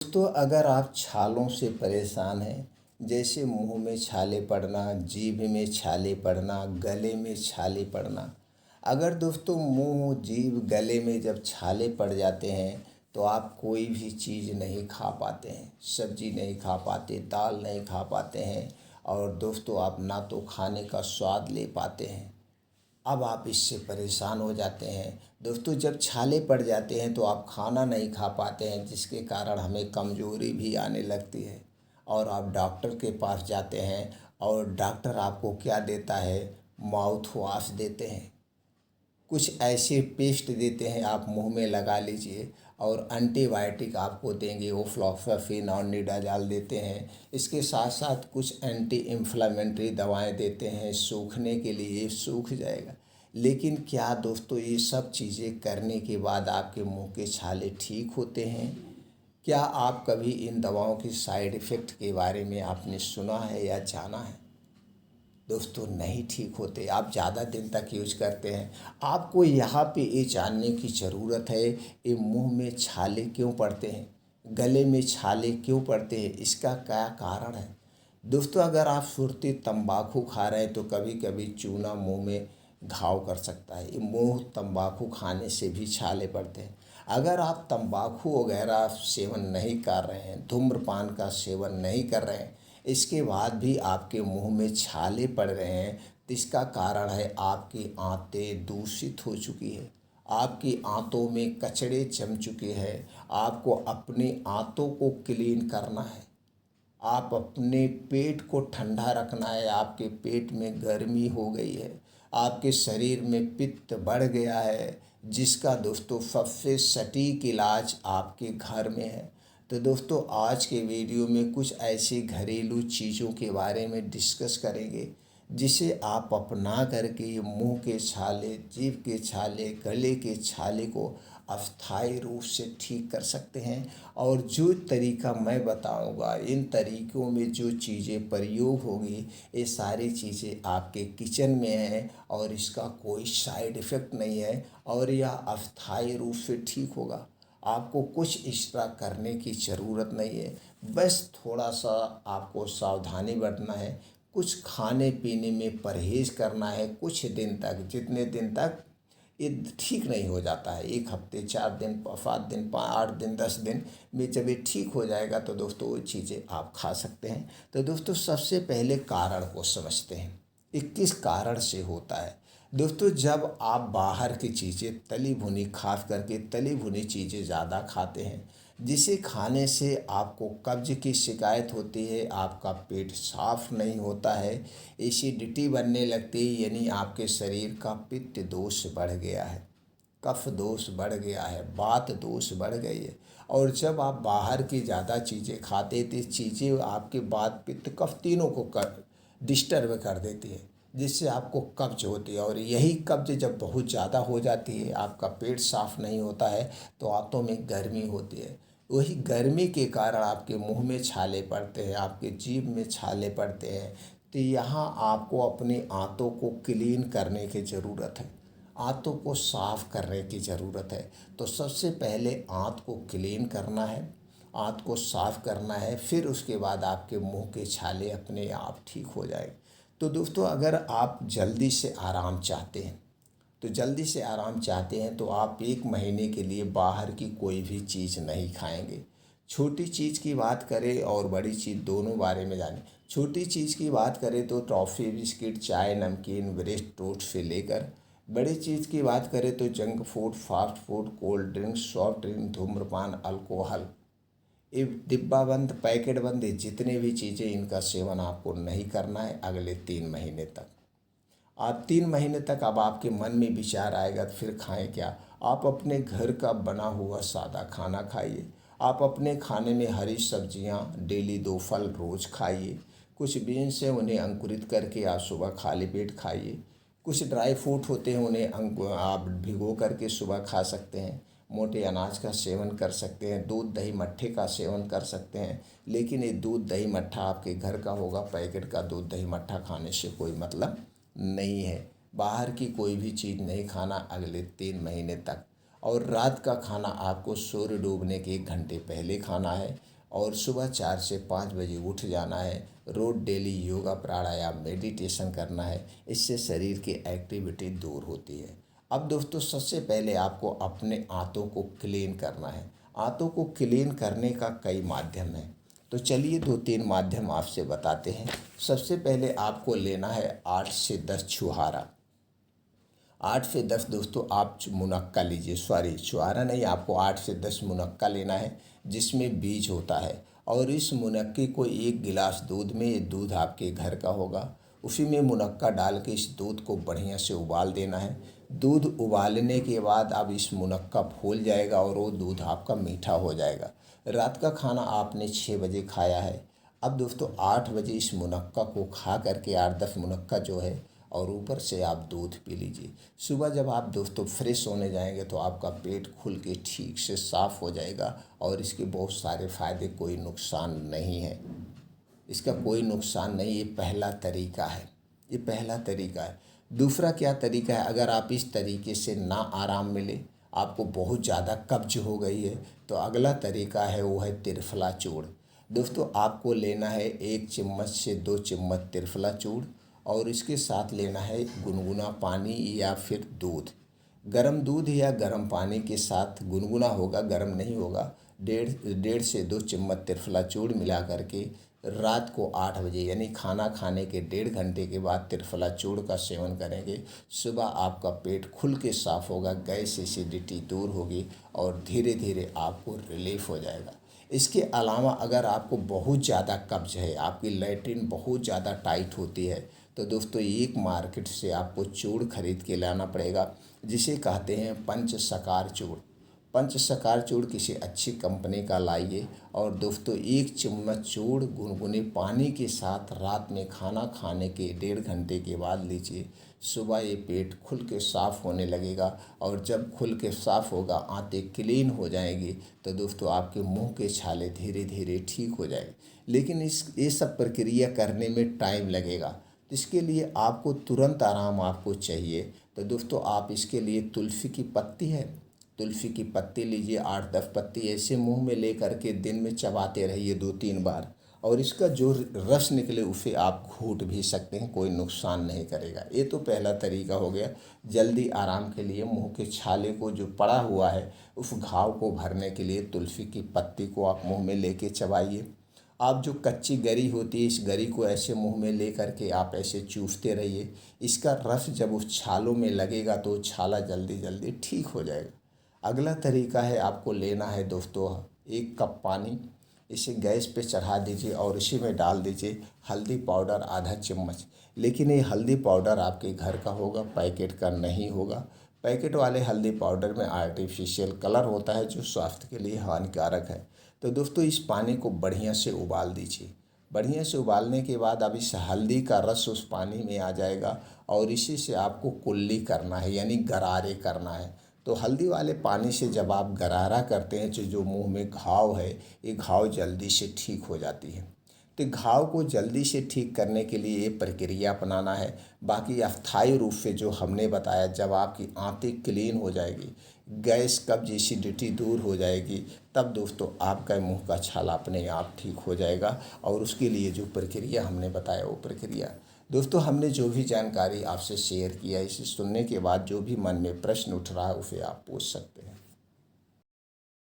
दोस्तों, अगर आप छालों से परेशान हैं, जैसे मुंह में छाले पड़ना, जीभ में छाले पड़ना, गले में छाले पड़ना। अगर दोस्तों मुंह, जीभ, गले में जब छाले पड़ जाते हैं तो आप कोई भी चीज़ नहीं खा पाते हैं, सब्जी नहीं खा पाते, दाल नहीं खा पाते हैं और दोस्तों आप ना तो खाने का स्वाद ले पाते हैं। अब आप इससे परेशान हो जाते हैं। दोस्तों, जब छाले पड़ जाते हैं तो आप खाना नहीं खा पाते हैं, जिसके कारण हमें कमज़ोरी भी आने लगती है और आप डॉक्टर के पास जाते हैं और डॉक्टर आपको क्या देता है, माउथ वॉश देते हैं। कुछ ऐसे पेस्ट देते हैं, आप मुंह में लगा लीजिए और एंटीबायोटिक आपको देंगे, वो फ्लॉक्सासिन और निडाजाल देते हैं। इसके साथ साथ कुछ एंटी इन्फ्लेमेटरी दवाएं देते हैं, सूखने के लिए, ये सूख जाएगा। लेकिन क्या दोस्तों ये सब चीज़ें करने के बाद आपके मुंह के छाले ठीक होते हैं? क्या आप कभी इन दवाओं के साइड इफ़ेक्ट के बारे में आपने सुना है या जाना है? दोस्तों, नहीं ठीक होते। आप ज़्यादा दिन तक यूज करते हैं। आपको यहाँ पे ये जानने की ज़रूरत है, ये मुंह में छाले क्यों पड़ते हैं, गले में छाले क्यों पड़ते हैं, इसका क्या कारण है। दोस्तों, अगर आप सुरती तंबाकू खा रहे हैं तो कभी कभी चूना मुंह में घाव कर सकता है। ये मुंह तंबाकू खाने से भी छाले पड़ते हैं। अगर आप तंबाकू वगैरह सेवन नहीं कर रहे हैं, धूम्रपान का सेवन नहीं कर रहे हैं, इसके बाद भी आपके मुंह में छाले पड़ रहे हैं, तो इसका कारण है आपकी आंतें दूषित हो चुकी है, आपकी आंतों में कचड़े जम चुके हैं। आपको अपनी आंतों को क्लीन करना है, आप अपने पेट को ठंडा रखना है। आपके पेट में गर्मी हो गई है, आपके शरीर में पित्त बढ़ गया है, जिसका दोस्तों सबसे सटीक इलाज आपके घर में है। तो दोस्तों, आज के वीडियो में कुछ ऐसी घरेलू चीज़ों के बारे में डिस्कस करेंगे जिसे आप अपना करके मुंह के छाले, जीभ के छाले, गले के छाले को अस्थायी रूप से ठीक कर सकते हैं। और जो तरीका मैं बताऊंगा, इन तरीक़ों में जो चीज़ें प्रयोग होगी, ये सारी चीज़ें आपके किचन में हैं और इसका कोई साइड इफ़ेक्ट नहीं है और यह अस्थायी रूप से ठीक होगा। आपको कुछ एक्स्ट्रा करने की ज़रूरत नहीं है, बस थोड़ा सा आपको सावधानी बरतना है, कुछ खाने पीने में परहेज़ करना है कुछ दिन तक, जितने दिन तक ये ठीक नहीं हो जाता है। 1 हफ्ते, 4 दिन, 7 दिन, 8 दिन, 10 दिन में जब ये ठीक हो जाएगा तो दोस्तों वो चीज़ें आप खा सकते हैं। तो दोस्तों, सबसे पहले कारण को समझते हैं, ये किस कारण से होता है। दोस्तों, जब आप बाहर की चीज़ें, तली भुनी, खास करके तली भुनी चीज़ें ज़्यादा खाते हैं, जिसे खाने से आपको कब्ज की शिकायत होती है, आपका पेट साफ नहीं होता है, एसिडिटी बनने लगती है, यानी आपके शरीर का पित्त दोष बढ़ गया है, कफ दोष बढ़ गया है, वात दोष बढ़ गई है। और जब आप बाहर की ज़्यादा चीज़ें खाते तो चीज़ें आपके वात, पित्त, कफ तीनों को डिस्टर्ब कर देती है, जिससे आपको कब्ज होती है। और यही कब्ज जब बहुत ज़्यादा हो जाती है, आपका पेट साफ नहीं होता है, तो आंतों में गर्मी होती है। वही गर्मी के कारण आपके मुंह में छाले पड़ते हैं, आपके जीभ में छाले पड़ते हैं। तो यहाँ आपको अपनी आंतों को क्लीन करने की ज़रूरत है, आंतों को साफ करने की ज़रूरत है। तो सबसे पहले आंत को क्लीन करना है, आंत को साफ करना है, फिर उसके बाद आपके मुंह के छाले अपने आप ठीक हो जाएंगे। तो दोस्तों, अगर आप जल्दी से आराम चाहते हैं, तो जल्दी से आराम चाहते हैं तो आप 1 महीने के लिए बाहर की कोई भी चीज़ नहीं खाएंगे। छोटी चीज़ की बात करें और बड़ी चीज़ दोनों बारे में जानें। छोटी चीज़ की बात करें तो टॉफ़ी, बिस्किट, चाय, नमकीन, ब्रेड, टोस्ट से लेकर, बड़ी चीज़ की बात करें तो junk food, fast food, cold drinks, soft drink, धूम्रपान, अल्कोहल, ये डिब्बा बंद, पैकेट बंद, ये जितने भी चीज़ें, इनका सेवन आपको नहीं करना है अगले 3 महीने तक। आप 3 महीने तक, अब आपके मन में विचार आएगा तो फिर खाएं क्या। आप अपने घर का बना हुआ सादा खाना खाइए। आप अपने खाने में हरी सब्जियां, डेली 2 फल रोज़ खाइए। कुछ बीन्स हैं, उन्हें अंकुरित करके आप सुबह खाली पेट खाइए। कुछ ड्राई फ्रूट होते हैं, उन्हें आप भिगो करके सुबह खा सकते हैं। मोटे अनाज का सेवन कर सकते हैं, दूध, दही, मट्ठे का सेवन कर सकते हैं। लेकिन ये दूध, दही, मट्ठा आपके घर का होगा, पैकेट का दूध, दही, मट्ठा खाने से कोई मतलब नहीं है। बाहर की कोई भी चीज़ नहीं खाना अगले 3 महीने तक। और रात का खाना आपको सूर्य डूबने के 1 घंटे पहले खाना है। और सुबह 4 से 5 बजे उठ जाना है। रोज़ डेली योगा प्राणायाम मेडिटेशन करना है। इससे शरीर की एक्टिविटी दूर होती है। अब दोस्तों सबसे पहले आपको अपने आंतों को क्लीन करना है। आंतों को क्लीन करने का कई माध्यम है, तो चलिए 2-3 माध्यम आपसे बताते हैं। सबसे पहले आपको लेना है 8 से 10 छुहारा। 8 से 10 दोस्तों आप मुनक्का लीजिए, सॉरी छुहारा नहीं, आपको 8 से 10 मुनक्का लेना है जिसमें बीज होता है। और इस मुनक्के को 1 गिलास दूध में, ये दूध आपके घर का होगा, उसी में मुनक्का डाल के इस दूध को बढ़िया से उबाल देना है। दूध उबालने के बाद अब इस मुनक्का फूल जाएगा और वो दूध आपका मीठा हो जाएगा। रात का खाना आपने 6 बजे खाया है। अब दोस्तों 8 बजे इस मुनक्का को खा करके 8-10 मुनक्का जो है और ऊपर से आप दूध पी लीजिए। सुबह जब आप दोस्तों फ्रेश होने जाएंगे तो आपका पेट खुल के ठीक से साफ़ हो जाएगा और इसके बहुत सारे फ़ायदे, कोई नुकसान नहीं है। इसका कोई नुकसान नहीं, ये पहला तरीका है, ये पहला तरीका है। दूसरा क्या तरीका है, अगर आप इस तरीके से ना आराम मिले, आपको बहुत ज़्यादा कब्ज हो गई है, तो अगला तरीका है वो है त्रिफला चूर्ण। दोस्तों आपको लेना है 1 चम्मच से 2 चम्मच त्रिफला चूर्ण और इसके साथ लेना है गुनगुना पानी या फिर दूध। गर्म दूध या गर्म पानी के साथ, गुनगुना होगा, गर्म नहीं होगा। डेढ़ से 2 चम्मच त्रिफला चूर्ण मिला करके रात को 8 बजे यानी खाना खाने के 1.5 घंटे के बाद त्रिफला चूर्ण का सेवन करेंगे। सुबह आपका पेट खुल के साफ़ होगा, गैस एसिडिटी दूर होगी और धीरे धीरे आपको रिलीफ हो जाएगा। इसके अलावा अगर आपको बहुत ज़्यादा कब्ज है, आपकी लैट्रिन बहुत ज़्यादा टाइट होती है, तो दोस्तों एक मार्केट से आपको चूर्ण खरीद के लाना पड़ेगा, जिसे कहते हैं पंचसकार चूर्ण। पंचसकार चूर्ण किसी अच्छी कंपनी का लाइए और दोस्तों 1 चम्मच चूर्ण गुनगुने पानी के साथ रात में खाना खाने के 1.5 घंटे के बाद लीजिए। सुबह ये पेट खुल के साफ़ होने लगेगा और जब खुल के साफ़ होगा, आंतें क्लीन हो जाएंगी, तो दोस्तों आपके मुंह के छाले धीरे धीरे ठीक हो जाएंगे। लेकिन ये सब प्रक्रिया करने में टाइम लगेगा, तो इसके लिए आपको तुरंत आराम आपको चाहिए। तो दोस्तों आप इसके लिए तुलसी की पत्ती है, तुलसी की पत्ती लीजिए, 8-10 पत्ती ऐसे मुंह में ले करके दिन में चबाते रहिए 2-3 बार और इसका जो रस निकले उसे आप घूट भी सकते हैं, कोई नुकसान नहीं करेगा। ये तो पहला तरीका हो गया। जल्दी आराम के लिए मुंह के छाले को जो पड़ा हुआ है उस घाव को भरने के लिए तुलसी की पत्ती को आप मुंह में लेके चबाइए। आप जो कच्ची गरी होती है, इस गरी को ऐसे मुंह में ले करके आप ऐसे चूसते रहिए। इसका रस जब उस छालों में लगेगा तो छाला जल्दी जल्दी ठीक हो जाएगा। अगला तरीका है, आपको लेना है दोस्तों 1 कप पानी, इसे गैस पे चढ़ा दीजिए और इसी में डाल दीजिए हल्दी पाउडर आधा चम्मच। लेकिन ये हल्दी पाउडर आपके घर का होगा, पैकेट का नहीं होगा। पैकेट वाले हल्दी पाउडर में आर्टिफिशियल कलर होता है जो स्वास्थ्य के लिए हानिकारक है। तो दोस्तों इस पानी को बढ़िया से उबाल दीजिए। बढ़िया से उबालने के बाद अब इस हल्दी का रस उस पानी में आ जाएगा और इसी से आपको कुल्ली करना है, यानी गरारे करना है। तो हल्दी वाले पानी से जब आप गरारा करते हैं, तो जो मुंह में घाव है, ये घाव जल्दी से ठीक हो जाती है। तो घाव को जल्दी से ठीक करने के लिए ये प्रक्रिया अपनाना है। बाकी अस्थायी रूप से जो हमने बताया, जब आपकी आंतें क्लीन हो जाएगी, गैस कब्ज एसिडिटी दूर हो जाएगी, तब दोस्तों आपका मुंह का छाला अपने आप ठीक हो जाएगा। और उसके लिए जो प्रक्रिया हमने बताया वो प्रक्रिया, दोस्तों हमने जो भी जानकारी आपसे शेयर किया, इसे सुनने के बाद जो भी मन में प्रश्न उठ रहा है उसे आप पूछ सकते हैं।